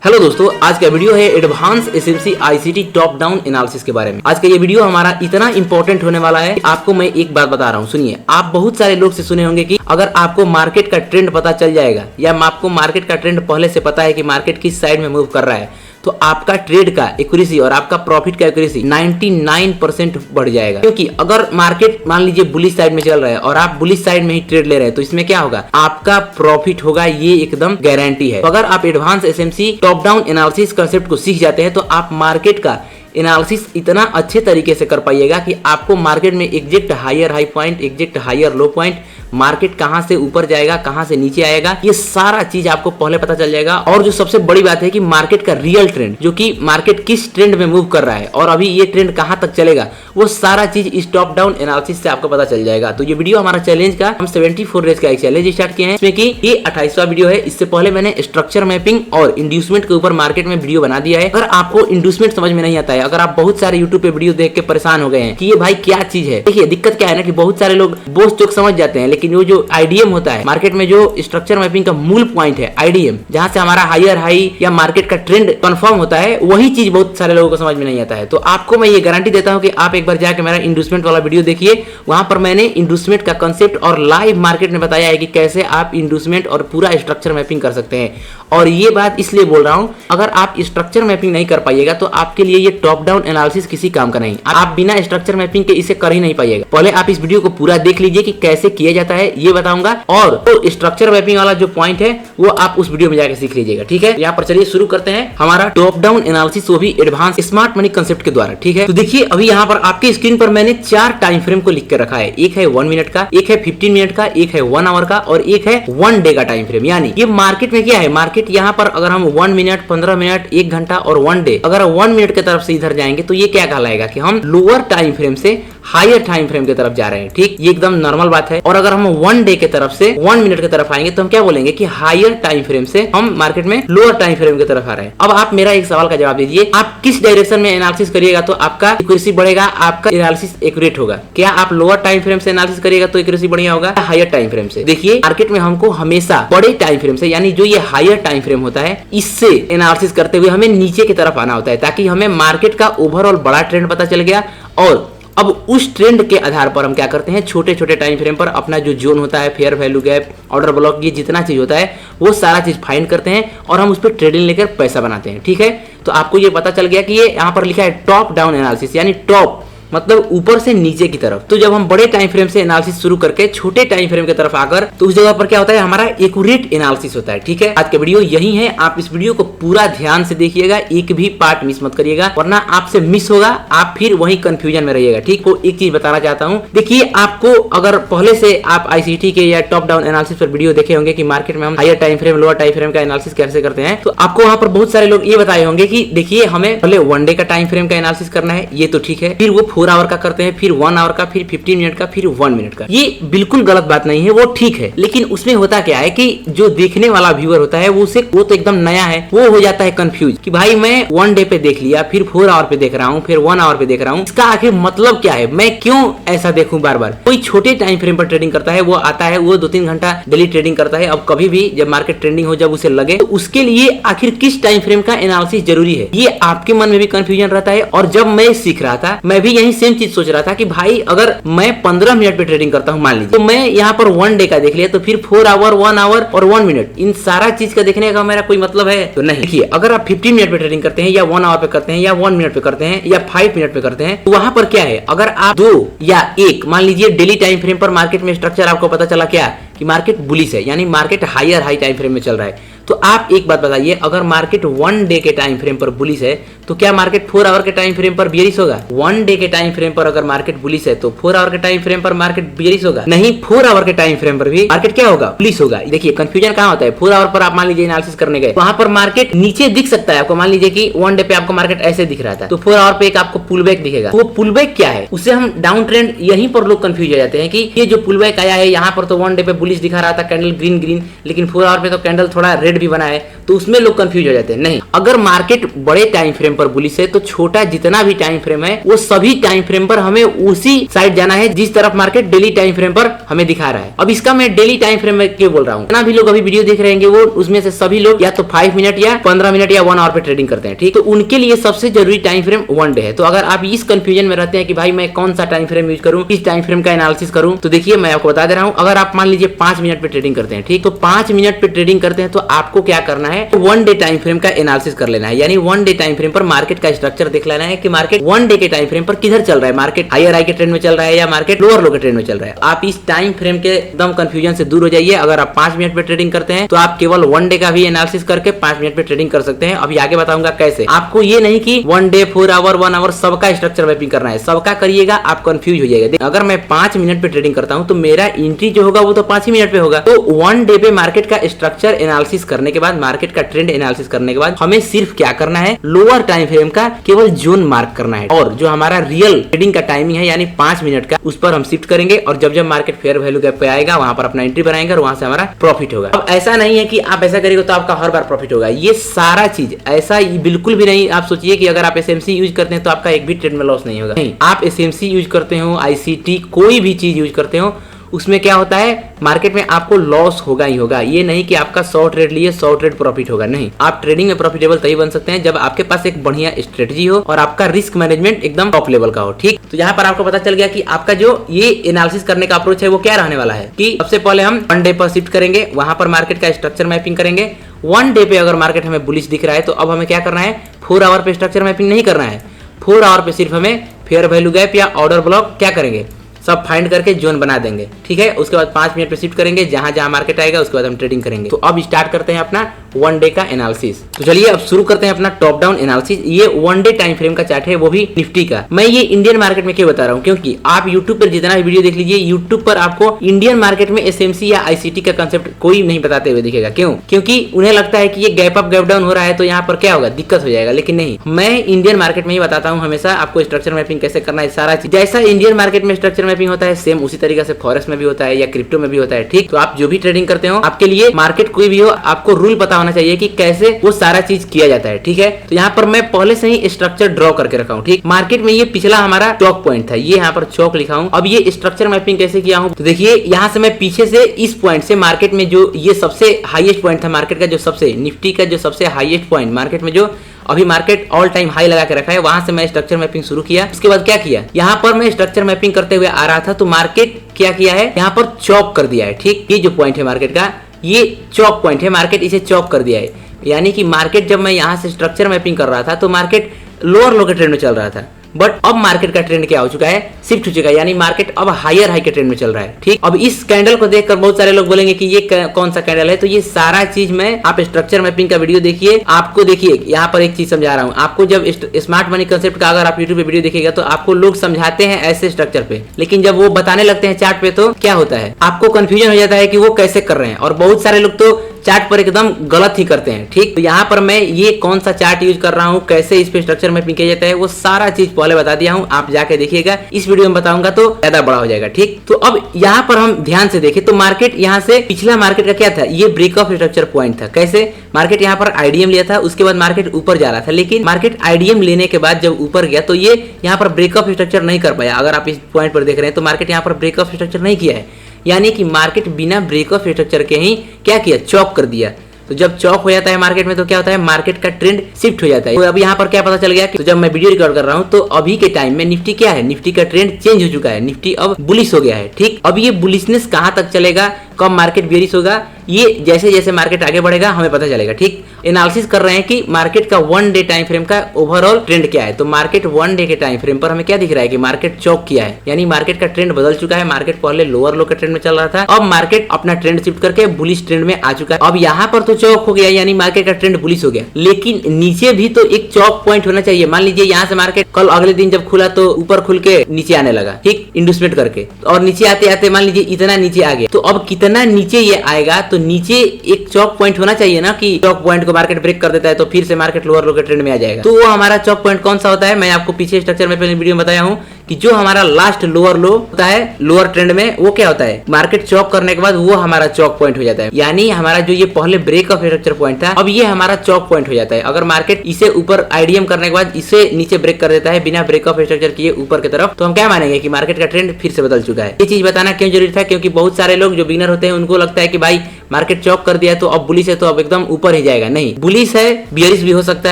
Hello दोस्तों, आज का वीडियो है advance SMC ICT top down analysis के बारे में। आज का ये वीडियो हमारा इतना इंपॉर्टेंट होने वाला है, आपको मैं एक बात बता रहा हूँ, सुनिए। आप बहुत सारे लोग से सुने होंगे कि अगर आपको मार्केट का ट्रेंड पता चल जाएगा या आपको मार्केट का ट्रेंड पहले से पता है कि मार्केट किस साइड में मूव कर रहा है, तो आपका ट्रेड का एक्यूरेसी और आपका प्रॉफिट का एक्यूरेसी 99% बढ़ जाएगा। क्योंकि अगर मार्केट मान लीजिए बुलिश साइड में चल रहा है और आप बुलिश साइड में ही ट्रेड ले रहे हैं, तो इसमें क्या होगा, आपका प्रॉफिट होगा, ये एकदम गारंटी है। तो अगर आप advance SMC top down analysis concept को सीख जाते हैं तो आप मार्केट का एनालिसिस इतना अच्छे तरीके से कर पाइएगा कि आपको मार्केट में exact higher high point, exact higher low point, market कहां से ऊपर जाएगा, कहां से नीचे आएगा, ये सारा चीज आपको पहले पता चल जाएगा। और जो सबसे बड़ी बात है कि मार्केट का रियल ट्रेंड, जो कि मार्केट किस ट्रेंड में मूव कर रहा है और अभी ये ट्रेंड कहां तक चलेगा, वो सारा चीज इस टॉप डाउन एनालिसिस से आपको पता चल जाएगा। तो ये वीडियो हमारा चैलेंज का, हम 74 डेज का एक चैलेंज स्टार्ट किए हैं, इसमें कि ये 28वां वीडियो है। इससे पहले मैंने स्ट्रक्चर मैपिंग और इंड्यूसमेंट के ऊपर मार्केट में वीडियो बना दिया है। अगर आपको इंड्यूसमेंट समझ में नहीं आता है, अगर आप बहुत सारे यूट्यूब पे वीडियो देख के परेशान हो गए हैं कि ये भाई क्या चीज है, देखिए दिक्कत क्या है ना कि बहुत सारे लोग बोझ चौक समझ जाते हैं, लेकिन वो जो आईडियम होता है मार्केट में, जो स्ट्रक्चर मैपिंग का मूल पॉइंट है आईडीएम, जहां से हमारा हायर हाई या मार्केट का ट्रेंड कंफर्म होता है, वही चीज बहुत सारे लोगों को समझ में नहीं आता है। तो आपको मैं ये गारंटी देता हूं कि आप एक बार जाकर मेरा इंड्यूसमेंट वाला वीडियो देखिए, वहां पर मैंने इंड्यूसमेंट का कांसेप्ट और लाइव मार्केट में बताया है कि कैसे आप इंड्यूसमेंट और पूरा स्ट्रक्चर मैपिंग कर सकते हैं। और ये बात इसलिए बोल रहा हूं, अगर आप स्ट्रक्चर मैपिंग नहीं कर पाइएगा तो आपके लिए ये टॉप डाउन एनालिसिस किसी काम का नहीं। आप बिना स्ट्रक्चर मैपिंग के इसे कर ही नहीं पाइएगा। पहले आप इस वीडियो को पूरा देख लीजिए कि कैसे किया जाता है, ये बताऊंगा। और तो स्ट्रक्चर मैपिंग वाला जो पॉइंट है वो आप उस वीडियो में जाकर सीख लीजिएगा, ठीक है। यहाँ पर चलिए शुरू करते हैं हमारा टॉप डाउन एनालिसिस, वो भी एडवांस स्मार्ट मनी कांसेप्ट के द्वारा, ठीक है। तो देखिए अभी यहाँ पर आपकी स्क्रीन पर मैंने 4 टाइम फ्रेम को लिख कर रखा है। एक है 1 मिनट का, एक है 15 मिनट का, एक है 1 आवर का और एक है 1 डे का टाइम फ्रेम। यानी ये मार्केट में क्या है, मार्केट यहाँ पर अगर हम 1 मिनट, 15 मिनट, 1 घंटा और 1 डे, अगर 1 मिनट की तरफ से इधर जाएंगे तो ये क्या कहलाएगा कि हम लोअर टाइम फ्रेम से हायर टाइम फ्रेम की तरफ जा रहे हैं, ठीक। ये एकदम नॉर्मल बात है। और अगर हम 1 डे की तरफ से 1 मिनट की तरफ आएंगे तो हम क्या बोलेंगे कि हायर टाइम फ्रेम से हम मार्केट में लोअर टाइम फ्रेम की तरफ आ रहे हैं। अब आप मेरा एक सवाल का जवाब दीजिए, आप किस डायरेक्शन में एनालिसिस करिएगा तो आपका एक्यूरेसी बढ़ेगा, आपका एनालिसिस एक्यूरेट होगा? क्या आप लोअर टाइम फ्रेम से एनालिसिस करिएगा तो एक्यूरेसी बढ़िया होगा, हायर टाइम फ्रेम से? देखिए मार्केट में हमको हमेशा बड़े टाइम फ्रेम से, यानी जो ये हायर टाइम फ्रेम होता है, इससे एनालिसिस करते हुए हमें नीचे की तरफ आना होता है, ताकि हमें मार्केट का ओवरऑल बड़ा ट्रेंड पता चल गया। और अब उस ट्रेंड के आधार पर हम क्या करते हैं, छोटे छोटे टाइम फ्रेम पर अपना जो जोन होता है, fair value gap, order block, ये जितना चीज होता है वो सारा चीज फाइंड करते हैं और हम उस पर ट्रेडिंग लेकर पैसा बनाते हैं, ठीक है। तो आपको ये पता चल गया कि ये यहाँ पर लिखा है टॉप डाउन एनालिसिस, यानी टॉप मतलब ऊपर से नीचे की तरफ। तो जब हम बड़े टाइम फ्रेम से एनालिसिस शुरू करके छोटे टाइम फ्रेम की तरफ आकर, तो उस जगह पर क्या होता है, हमारा एक्यूरेट एनालिसिस होता है, ठीक है। आज का वीडियो यही है, आप इस वीडियो को पूरा ध्यान से देखिएगा, एक भी पार्ट मिस मत करिएगा, वरना आपसे मिस होगा, आप फिर वही कंफ्यूजन में रहिएगा, ठीक। तो एक चीज बताना चाहता हूँ, देखिए आपको अगर पहले से आप आईसीटी के या टॉप डाउन एनालिसिस पर वीडियो देखे होंगे कि मार्केट में हम higher time frame, lower time frame का एनालिसिस कैसे करते हैं, तो आपको वहां पर बहुत सारे लोग ये बताए होंगे कि देखिए हमें पहले 1 डे का टाइम फ्रेम का एनालिसिस करना है, ये तो ठीक है, फिर वो 4 आवर का करते हैं, फिर 1 आवर का, फिर 15 मिनट का, फिर 1 मिनट का। ये बिल्कुल गलत बात नहीं है, वो ठीक है। लेकिन उसमें होता क्या है कि जो देखने वाला व्यूअर होता है वो तो एकदम नया है, वो हो जाता है कंफ्यूज कि भाई मैं 1 डे पे देख लिया, फिर 4 आवर पे देख रहा हूँ, फिर 1 आवर पे देख रहा हूँ, इसका आखिर मतलब क्या है, मैं क्यों ऐसा देखूं बार बार। कोई छोटे टाइम फ्रेम पर ट्रेडिंग करता है, वो आता है, वो 2-3 घंटा डेली ट्रेडिंग करता है। अब कभी भी जब मार्केट ट्रेंडिंग हो, जब उसे लगे, तो उसके लिए आखिर किस टाइम फ्रेम का एनालिसिस जरूरी है, ये आपके मन में भी कंफ्यूजन रहता है। और जब मैं सीख रहा था, मैं भी यही सेम चीज सोच रहा था कि भाई अगर मैं 15 मिनट पे ट्रेडिंग करता हूं मान लीजिए, तो मैं यहाँ पर 1 डे का देख लिया, तो फिर 4 आवर, 1 आवर और 1 मिनट, इन सारा चीज का देखने का मेरा कोई मतलब है तो नहीं। देखिए अगर आप 15 मिनट पे ट्रेडिंग करते हैं, या 1 आवर पे करते हैं, या 1 मिनट पे करते हैं, या 5 मिनट पे करते हैं, तो वहां पर क्या है, अगर आप 2 या 1 मान लीजिए डेली टाइम फ्रेम पर मार्केट में स्ट्रक्चर आपको पता चला क्या कि मार्केट बुलिश है, यानी market higher high time frame में चल रहा है, तो आप एक बात बताइए, अगर मार्केट 1 डे के टाइम फ्रेम पर बुलिश है तो क्या मार्केट 4 आवर के टाइम फ्रेम पर बियरिश होगा? 1 डे के टाइम फ्रेम पर अगर मार्केट बुलिश है तो 4 आवर के टाइम फ्रेम पर मार्केट बियरिश होगा? नहीं, 4 आवर के टाइम फ्रेम पर भी मार्केट क्या होगा, बुलिश होगा। देखिए कंफ्यूजन कहां होता है, 4 आवर पर आप मान लीजिए एनालिसिस करने गए, वहां पर मार्केट नीचे दिख सकता है आपको, मान लीजिए कि 1 डे पे आपको मार्केट ऐसे दिख रहा था, तो 4 आवर पे एक आपको पुल बैक दिखेगा। वो पुल बैक क्या है, उससे हम डाउन ट्रेंड, यहीं पर लोग कंफ्यूज हो जाते हैं कि ये जो पुल बैक आया है, यहाँ पर तो 1 डे पे बुलिश दिखा रहा था कैंडल ग्रीन ग्रीन, लेकिन 4 आवर पे तो कैंडल थोड़ा रेड भी बना है, तो तो उसमें लोग कंफ्यूज हो जाते हैं। नहीं, अगर मार्केट बड़े टाइम फ्रेम पर बुलिश है तो छोटा जितना भी टाइम फ्रेम है वो सभी टाइम फ्रेम पर हमें उसी साइड जाना है जिस तरफ मार्केट डेली टाइम फ्रेम पर हमें दिखा रहा है। अब इसका मैं डेली टाइम फ्रेम में क्यों बोल रहा हूँ, जितना भी लोग अभी वीडियो देख रहे हैं वो उसमें से सभी लोग या तो 5 मिनट या 15 मिनट या 1 आवर पे ट्रेडिंग करते हैं, ठीक। तो उनके लिए सबसे जरूरी टाइम फ्रेम 1 डे है। तो अगर आप इस कंफ्यूजन में रहते हैं कि भाई मैं कौन सा टाइम फ्रेम यूज करूं, किस टाइम फ्रेम का एनालिसिस करूं, तो देखिए मैं आपको बता दे रहा हूं। अगर आप मान लीजिए 5 मिनट पे ट्रेडिंग करते हैं, ठीक, तो 5 मिनट पे ट्रेडिंग करते हैं तो आपको क्या करना है, 1 डे टाइम फ्रेम का एनालिसिस कर लेना है। यानी 1 डे टाइम फ्रेम पर मार्केट का स्ट्रक्चर देख लेना है कि मार्केट 1 डे के टाइम फ्रेम पर किधर चल रहा है, मार्केट हायर हाई के ट्रेंड में चल रहा है या मार्केट लोअर लो के ट्रेंड में चल रहा है। आप इस टाइम फ्रेम के एकदम कंफ्यूजन से दूर हो जाइए। अगर आप 5 मिनट पे ट्रेडिंग करते हैं तो आप केवल 1 डे का भी एनालिसिस करके 5 मिनट पे ट्रेडिंग कर सकते हैं। अभी आगे बताऊंगा कैसे। आपको ये नहीं कि 1 डे 4 आवर 1 आवर सबका स्ट्रक्चर मैपिंग करना है, सबका करिएगा आप कंफ्यूज हो जाएगा। अगर मैं 5 मिनट पे ट्रेडिंग करता हूं तो मेरा एंट्री जो होगा वो तो 5 ही मिनट पे होगा। तो 1 डे पे मार्केट का स्ट्रक्चर एनालिसिस करने के बाद, मार्केट का ट्रेंड एनालिसिस करने के बाद हमें सिर्फ क्या करना है, लोअर टाइम फ्रेम का केवल जोन मार्क करना है और जो हमारा रियल ट्रेडिंग का टाइमिंग है यानी 5 मिनट का, उस पर हम शिफ्ट करेंगे और जब जब मार्केट फेयर वैल्यू गैप पे आएगा वहां पर अपना एंट्री बनाएंगे और वहां से हमारा प्रॉफिट होगा। अब ऐसा नहीं है कि आप ऐसा करेंगे तो आपका हर बार प्रॉफिट होगा, ये सारा चीज ऐसा बिल्कुल भी नहीं। आप सोचिए कि अगर आप एसएमसी यूज करते हैं तो आपका एक भी ट्रेड में लॉस नहीं होगा। नहीं, आप एसएमसी यूज करते हो, आईसीटी कोई भी चीज यूज करते हो, उसमें क्या होता है, मार्केट में आपको लॉस होगा ही होगा। ये नहीं कि आपका 100 ट्रेड लिए 100 ट्रेड प्रॉफिट होगा, नहीं। आप ट्रेडिंग में प्रॉफिटेबल तभी बन सकते हैं जब आपके पास एक बढ़िया स्ट्रेटजी हो और आपका रिस्क मैनेजमेंट एकदम टॉप लेवल का हो, ठीक। तो यहाँ पर आपको पता चल गया कि आपका जो ये एनालिसिस करने का अप्रोच है वो क्या रहने वाला है कि सबसे पहले हम 1 डे पर शिफ्ट करेंगे, वहां पर मार्केट का स्ट्रक्चर मैपिंग करेंगे। 1 डे पे अगर मार्केट हमें बुलिश दिख रहा है तो अब हमें क्या करना है, 4 आवर पे स्ट्रक्चर मैपिंग नहीं करना है। 4 आवर पे सिर्फ हमें फेयर वैल्यू गैप या ऑर्डर ब्लॉक क्या करेंगे, सब फाइंड करके जोन बना देंगे, ठीक है। उसके बाद 5 मिनट पे शिफ्ट करेंगे, जहां जहां मार्केट आएगा उसके बाद हम ट्रेडिंग करेंगे। तो अब स्टार्ट करते हैं अपना 1 डे का एनालिसिस। तो चलिए अब शुरू करते हैं अपना टॉप डाउन एनालिसिस। ये 1 डे टाइम फ्रेम का चार्ट है, वो भी निफ्टी का। मैं ये इंडियन मार्केट में क्यों बता रहा हूँ, क्योंकि आप यूट्यूब पर जितना भी वीडियो देख लीजिए, यूट्यूब पर आपको इंडियन मार्केट में एसएमसी या आईसीटी का कंसेप्ट कोई नहीं बताते हुए दिखेगा। क्यों? क्योंकि उन्हें लगता है कि ये गैप अप गैप डाउन हो रहा है तो यहाँ पर क्या होगा, दिक्कत हो जाएगा। लेकिन नहीं, मैं इंडियन मार्केट में ही बताता हूँ हमेशा आपको स्ट्रक्चर मैपिंग कैसे करना है, सारा चीज। जैसा इंडियन मार्केट में स्ट्रक्चर मैपिंग होता है सेम उसी तरीके से फॉरेक्स में भी होता है या क्रिप्टो में भी होता है, ठीक। तो आप जो भी ट्रेडिंग करते हो, आपके लिए मार्केट कोई भी हो, आपको रूल पता होना चाहिए कि कैसे वो सारा चीज किया जाता है, ठीक है। तो यहाँ पर मैं पहले से ही स्ट्रक्चर ड्रॉ करके रखा हूँ, ठीक। मार्केट में ये पिछला हमारा चौक पॉइंट था, ये यहाँ पर चौक लिखा हूँ। अब ये स्ट्रक्चर मैपिंग कैसे किया हूँ, तो देखिए यहाँ से मैं पीछे से इस पॉइंट से मार्केट में जो ये सबसे हाईएस्ट पॉइंट था मार्केट का, जो सबसे निफ्टी का जो सबसे हाईएस्ट पॉइंट मार्केट में, जो अभी मार्केट ऑल टाइम हाई लगा के रखा है, वहां से मैं स्ट्रक्चर मैपिंग शुरू किया। उसके बाद क्या किया, यहाँ पर मैं स्ट्रक्चर मैपिंग करते हुए आ रहा था तो मार्केट क्या किया है, यहाँ पर चौक कर दिया है, ठीक। ये जो पॉइंट है मार्केट का, ये चौक पॉइंट है, मार्केट इसे चौक कर दिया है। यानी कि मार्केट जब मैं यहाँ से स्ट्रक्चर मैपिंग कर रहा था तो मार्केट लोअर लो के ट्रेंड में चल रहा था, बट अब मार्केट का ट्रेंड क्या हो चुका है, शिफ्ट हो चुका है। यानी मार्केट अब हायर हाई के ट्रेंड में चल रहा है, ठीक। अब इस कैंडल को देखकर बहुत सारे लोग बोलेंगे कि ये कौन सा कैंडल है, तो ये सारा चीज मैं, आप स्ट्रक्चर मैपिंग का वीडियो देखिए, आपको देखिए यहाँ पर एक चीज समझा रहा हूँ आपको। जब स्मार्ट मनी कंसेप्ट का अगर आप यूट्यूब पे वीडियो देखिएगा तो आपको लोग समझाते हैं ऐसे स्ट्रक्चर पे, लेकिन जब वो बताने लगते हैं चार्ट पे तो क्या होता है, आपको कंफ्यूजन हो जाता है कि वो कैसे कर रहे हैं। और बहुत सारे लोग तो चार्ट पर एकदम गलत ही करते हैं, ठीक। तो यहाँ पर मैं ये कौन सा चार्ट यूज कर रहा हूँ, कैसे इस पे स्ट्रक्चर मैपिंग किया जाता है, वो सारा चीज पहले बता दिया हूँ। आप जाके देखिएगा, इस वीडियो में बताऊंगा तो ज्यादा बड़ा हो जाएगा, ठीक। तो अब यहाँ पर हम ध्यान से देखें तो मार्केट यहाँ से पिछला मार्केट का क्या था, ये ब्रेक ऑफ स्ट्रक्चर पॉइंट था। कैसे, मार्केट यहाँ पर आईडीएम लिया था, उसके बाद मार्केट ऊपर जा रहा था, लेकिन मार्केट आईडीएम लेने के बाद जब ऊपर गया तो ये यहाँ पर ब्रेक ऑफ स्ट्रक्चर नहीं कर पाया। अगर आप इस पॉइंट पर देख रहे हैं तो मार्केट यहाँ पर ब्रेक ऑफ स्ट्रक्चर नहीं किया है, यानी कि मार्केट बिना ब्रेक ऑफ स्ट्रक्चर के ही क्या किया, चौक कर दिया। तो जब चौक हो जाता है मार्केट में तो क्या होता है, मार्केट का ट्रेंड शिफ्ट हो जाता है। तो अब यहाँ पर क्या पता चल गया कि तो जब मैं वीडियो रिकॉर्ड कर रहा हूँ तो अभी के टाइम में निफ्टी क्या है, निफ्टी का ट्रेंड चेंज हो चुका है, निफ्टी अब बुलिश हो गया है, ठीक। अब ये बुलिशनेस कहाँ तक चलेगा, कब मार्केट बेरिश होगा, ये जैसे जैसे मार्केट आगे बढ़ेगा हमें पता चलेगा, ठीक। एनालिसिस कर रहे हैं कि मार्केट का 1 डे टाइम फ्रेम का ओवरऑल ट्रेंड क्या है। तो मार्केट 1 डे के टाइम फ्रेम पर हमें क्या दिख रहा है कि मार्केट चौक किया है, यानी मार्केट का ट्रेंड बदल चुका है। मार्केट पहले लोअर लो के ट्रेंड में चल रहा था, अब मार्केट अपना ट्रेंड शिफ्ट करके बुलिश ट्रेंड में आ चुका है। अब यहाँ पर तो चौक हो गया, यानी मार्केट का ट्रेंड बुलिश हो गया, लेकिन नीचे भी तो एक चौक पॉइंट होना चाहिए। मान लीजिए यहाँ से मार्केट कल अगले दिन जब खुला तो ऊपर खुल के नीचे आने लगा, ठीक, इंडस्ट्रीमेंट करके, और नीचे आते आते मान लीजिए इतना नीचे आ गया, तो अब कितना नीचे ये आएगा, तो नीचे एक चौक पॉइंट होना चाहिए ना, कि चौक पॉइंट को मार्केट ब्रेक कर देता है तो फिर से मार्केट लोअर लो के ट्रेंड में आ जाएगा। तो वो हमारा चौक पॉइंट कौन सा होता है, मैं आपको पीछे स्ट्रक्चर में पहले वीडियो में बताया हूँ कि जो हमारा लास्ट लोअर लो होता है लोअर ट्रेंड में, वो क्या होता है, मार्केट चौक करने के बाद वो हमारा चौक पॉइंट हो जाता है। यानी हमारा जो ये पहले ब्रेक ऑफ स्ट्रक्चर पॉइंट था, अब ये हमारा चौक पॉइंट हो जाता है। अगर मार्केट इसे ऊपर आईडीएम करने के बाद इसे नीचे ब्रेक कर देता है बिना ब्रेक ऑफ स्ट्रक्चर किए ऊपर की तरफ, तो हम क्या मानेंगे कि मार्केट का ट्रेंड फिर से बदल चुका है। ये चीज बताना क्यों जरूरी था, क्योंकि बहुत सारे लोग जो बिगिनर होते हैं उनको लगता है कि भाई मार्केट चौक कर दिया तो अब बुलिश है तो अब एकदम ऊपर ही जाएगा। नहीं, बुलिश है, बियरिश भी हो सकता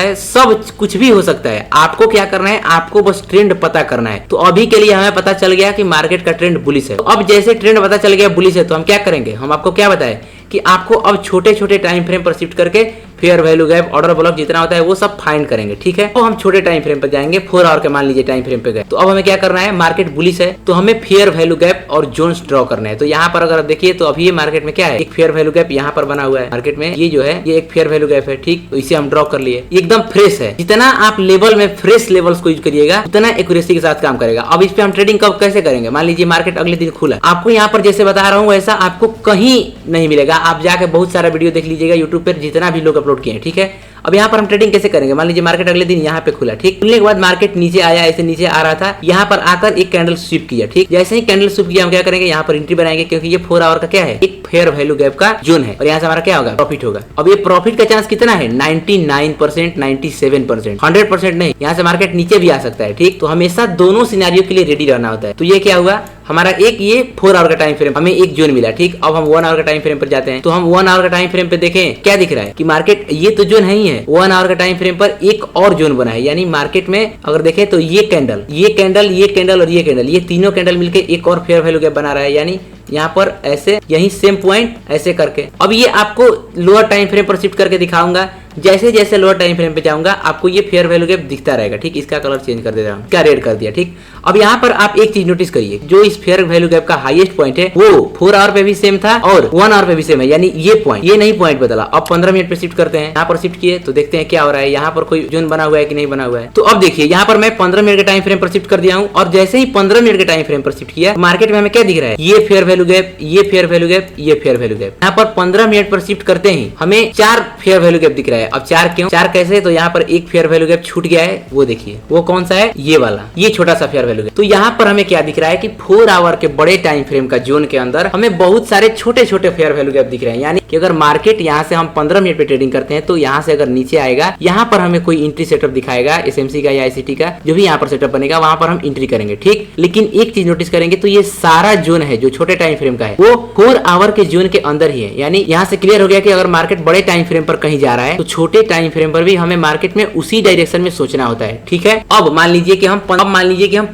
है, सब कुछ भी हो सकता है। आपको क्या करना है, आपको बस ट्रेंड पता करना है। तो अभी के लिए हमें पता चल गया कि मार्केट का ट्रेंड बुलिश है। तो अब जैसे ट्रेंड पता चल गया बुलिश है, तो हम क्या करेंगे, हम आपको क्या बताएं कि आपको अब छोटे छोटे टाइम फ्रेम पर शिफ्ट करके fair value gap, order block जितना होता है वो सब फाइंड करेंगे। ठीक है, तो हम छोटे टाइम फ्रेम पर जाएंगे, 4 आवर के मान लीजिए टाइम फ्रेम पे गए। तो अब हमें क्या करना है, मार्केट बुलिश है तो हमें फेयर वैल्यू गैप और जोन्स ड्रॉ करना है। तो यहाँ पर अगर आप देखिए तो अभी ये मार्केट में क्या है, एक फेयर वैल्यू गैप यहाँ पर बना हुआ है मार्केट में, ये जो है ये एक फेयर वैल्यू गैप है। ठीक, तो इसे हम ड्रॉ कर लिए, एकदम फ्रेश है। जितना आप लेवल में फ्रेश लेवल्स को यूज करिएगा उतना एक्यूरेसी के साथ काम करेगा। अब इस पे हम ट्रेडिंग कब कैसे करेंगे, मान लीजिए मार्केट अगले दिन खुला, आपको यहाँ पर जैसे बता रहा हूँ वैसा आपको कहीं नहीं मिलेगा। आप जाके बहुत सारा वीडियो देख लीजिएगा यूट्यूब पर, जितना भी लोग अपलोड किए हैं। ठीक है, अब यहाँ पर हम ट्रेडिंग कैसे करेंगे, मान लीजिए मार्केट अगले दिन यहाँ पे खुला, ठीक, खुलने के बाद मार्केट नीचे आया, ऐसे नीचे आ रहा था, यहाँ पर आकर एक कैंडल स्विप किया। ठीक, जैसे ही कैंडल स्विप किया हम क्या करेंगे, यहाँ पर एंट्री बनाएंगे, क्योंकि ये 4 आवर का क्या है, एक फेयर वैल्यू गैप का जोन है और यहाँ से हमारा क्या होगा, प्रॉफिट होगा। अब ये प्रॉफिट का चांस कितना है, 99%, 97%, 100% नहीं, यहाँ से मार्केट नीचे भी आ सकता है। ठीक, तो हमेशा दोनों सिनेरियो के लिए रेडी रहना होता है। तो ये क्या हुआ, हमारा एक ये 4 आवर का टाइम फ्रेम, हमें एक जोन मिला। ठीक, अब हम 1 आवर का टाइम फ्रेम पर जाते हैं। तो हम 1 आवर का टाइम फ्रेम पे देखें क्या दिख रहा है कि मार्केट ये तो जोन है ही है, 1 आवर का टाइम फ्रेम पर एक और जोन बना है। यानी मार्केट में अगर देखें तो ये कैंडल, ये कैंडल, ये कैंडल और ये कैंडल, ये तीनों कैंडल मिलकर एक और फेयर वैल्यू गैप बना रहा है। यानी यहाँ पर ऐसे यही सेम पॉइंट ऐसे करके, अब ये आपको लोअर टाइम फ्रेम पर शिफ्ट करके दिखाऊंगा। जैसे जैसे लोअर टाइम फ्रेम पे जाऊंगा आपको ये फेयर वैल्यू गैप दिखता रहेगा। ठीक, इसका कलर चेंज कर दे रहा हूँ, क्या रेड कर दिया। ठीक, अब यहाँ पर आप एक चीज नोटिस करिए, जो इस फेयर वैल्यू गैप का हाईएस्ट पॉइंट है वो 4 आवर पे भी सेम था और 1 आवर पे भी सेम है। यानी ये पॉइंट, ये नहीं पॉइंट बदला। अब 15 मिनट पे शिफ्ट करते हैं, यहाँ पर शिफ्ट किए तो देखते हैं क्या हो रहा है, यहाँ पर कोई जोन बना हुआ है कि नहीं बना हुआ है। तो अब देखिए यहाँ पर मैं 15 मिनट के टाइम फ्रेम पर शिफ्ट कर दिया हूँ और जैसे ही 15 मिनट के टाइम फ्रेम पर शिफ्ट किया मार्केट में हमें क्या दिख रहा है, ये फेयर वैल्यू गैप, ये फेयर वैल्यू गैप, ये फेयर वैल्यू गैप। यहाँ पर 15 मिनट पर शिफ्ट करते ही हमें 4 फेयर वैल्यू गैप दिख रहा है। अब 4 क्यों, 4 कैसे, तो यहाँ पर एक फेयर वैल्यू गैप छूट गया है, वो देखिए वो कौन सा है, ये वाला, ये छोटा सा फेयर वैल्यू गैप। तो यहाँ पर हमें क्या दिख रहा है कि 4 आवर के बड़े टाइम फ्रेम का जोन के अंदर हमें बहुत सारे छोटे छोटे फेयर वैल्यू गैप दिख रहे हैं। यानी कि अगर मार्केट यहाँ से हम 15 मिनट पे ट्रेडिंग करते हैं तो यहाँ से अगर नीचे आएगा, यहाँ पर हमें कोई एंट्री सेटअप दिखाएगा, एसएमसी का या आईसीटी का, जो भी यहाँ पर सेटअप बनेगा वहां पर हम एंट्री करेंगे। ठीक, लेकिन एक चीज नोटिस करेंगे तो ये सारा जोन है जो छोटे टाइम फ्रेम का है वो 4 आवर के जोन के अंदर ही है। यानी यहाँ से क्लियर हो गया कि अगर मार्केट बड़े टाइम फ्रेम पर कहीं जा रहा है तो छोटे टाइम फ्रेम पर भी हमें मार्केट में उसी डायरेक्शन में सोचना होता है। ठीक है, अब मान लीजिए कि हम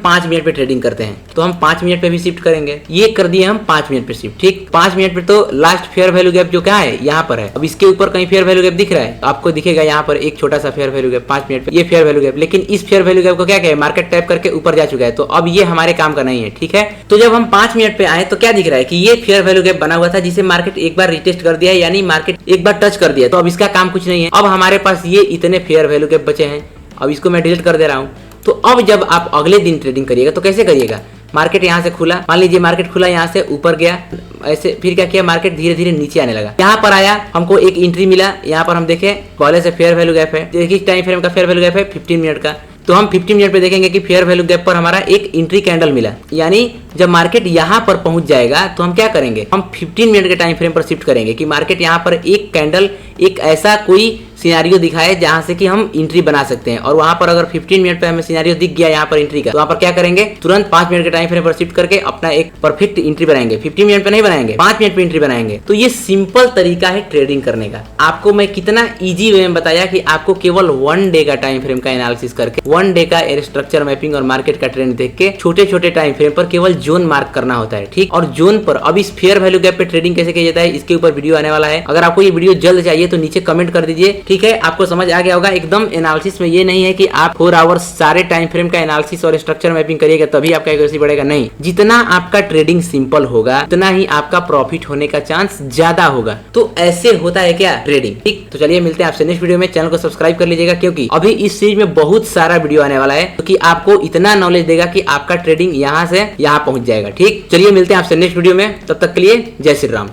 5 मिनट पे ट्रेडिंग करते हैं तो हम 5 मिनट पे भी शिफ्ट करेंगे, ये कर दिए हम 5 मिनट पे शिफ्ट। ठीक, 5 मिनट पे तो लास्ट फेयर वैल्यू गैप जो क्या है यहाँ पर है, अब इसके ऊपर कहीं फेयर वैल्यू गैप दिख रहा है, आपको दिखेगा यहाँ पर एक छोटा सा फेयर वैल्यू गैप 5 मिनट पे, ये फेयर वैल्यू गैप। लेकिन इस फेयर वैल्यू गैप को क्या कहे, मार्केट टैप करके ऊपर जा चुका है, तो अब ये हमारे काम का नहीं है। ठीक है, तो जब हम 5 मिनट पे आए तो क्या दिख रहा है कि ये फेयर वैल्यू गैप बना हुआ था जिसे मार्केट एक बार रिटेस्ट कर दिया है, यानी मार्केट एक बार टच कर दिया, तो अब इसका काम कुछ नहीं है। अब हमारे पास ये इतने फेयर वैल्यू गैप बचे हैं, अब इसको मैं डिलीट कर दे रहा हूँ। तो अब जब आप अगले दिन ट्रेडिंग करिएगा तो कैसे करिएगा, मार्केट यहाँ से खुला, मान लीजिए मार्केट खुला यहाँ से ऊपर गया, ऐसे फिर क्या किया, मार्केट धीरे धीरे नीचे आने लगा, यहाँ पर आया, हमको एक एंट्री मिला, यहाँ पर हम देखें पहले से फेयर वैल्यू गैप है, देखिए टाइम फ्रेम का फेयर वैल्यू गैप है 15 मिनट का, तो हम 15 मिनट पे देखेंगे कि फेयर वैल्यू गैप पर हमारा एक एंट्री कैंडल मिला। यानी जब मार्केट यहाँ पर पहुंच जाएगा तो हम क्या करेंगे, हम 15 मिनट के टाइम फ्रेम पर शिफ्ट करेंगे कि मार्केट यहाँ पर एक कैंडल, एक ऐसा कोई सिनेरियो दिखाए जहां से कि हम एंट्री बना सकते हैं, और वहां पर अगर 15 मिनट पे हमें सिनेरियो दिख गया यहाँ पर एंट्री का, तो वहां पर क्या करेंगे, तुरंत 5 मिनट के टाइम फ्रेम पर शिफ्ट करके अपना एक परफेक्ट एंट्री बनाएंगे। 15 मिनट पे नहीं बनाएंगे, 5 मिनट पे एंट्री बनाएंगे। तो ये सिंपल तरीका है ट्रेडिंग करने का। आपको मैं कितना इजी वे में बताया कि आपको केवल 1 डे का टाइम फ्रेम का एनालिसिस करके, 1 डे का स्ट्रक्चर मैपिंग और मार्केट का ट्रेंड देख के छोटे छोटे टाइम फ्रेम पर केवल जोन मार्क करना होता है। ठीक, और जोन पर अब इस फेयर वैल्यू गैप पे ट्रेडिंग कैसे किया जाता है इसके ऊपर वीडियो आने वाला है। अगर आपको ये वीडियो जल्द चाहिए तो नीचे कमेंट कर दीजिए। ठीक है, आपको समझ आ गया होगा। एकदम एनालिसिस में ये नहीं है कि आप 4 आवर्स सारे टाइम फ्रेम का एनालिसिस और स्ट्रक्चर मैपिंग करिएगा तभी आपका एक्यूरेसी बढ़ेगा, नहीं। जितना आपका ट्रेडिंग सिंपल होगा उतना ही आपका प्रॉफिट होने का चांस ज्यादा होगा। तो ऐसे होता है क्या ट्रेडिंग। ठीक, तो चलिए मिलते हैं आपसे नेक्स्ट वीडियो में। चैनल को सब्सक्राइब कर लीजिएगा क्योंकि अभी इस सीरीज में बहुत सारा वीडियो आने वाला है क्योंकि आपको इतना नॉलेज देगा कि आपका ट्रेडिंग यहाँ से यहाँ पहुंच जाएगा। ठीक, चलिए मिलते हैं आपसे नेक्स्ट वीडियो में, तब तक के लिए जय श्री राम।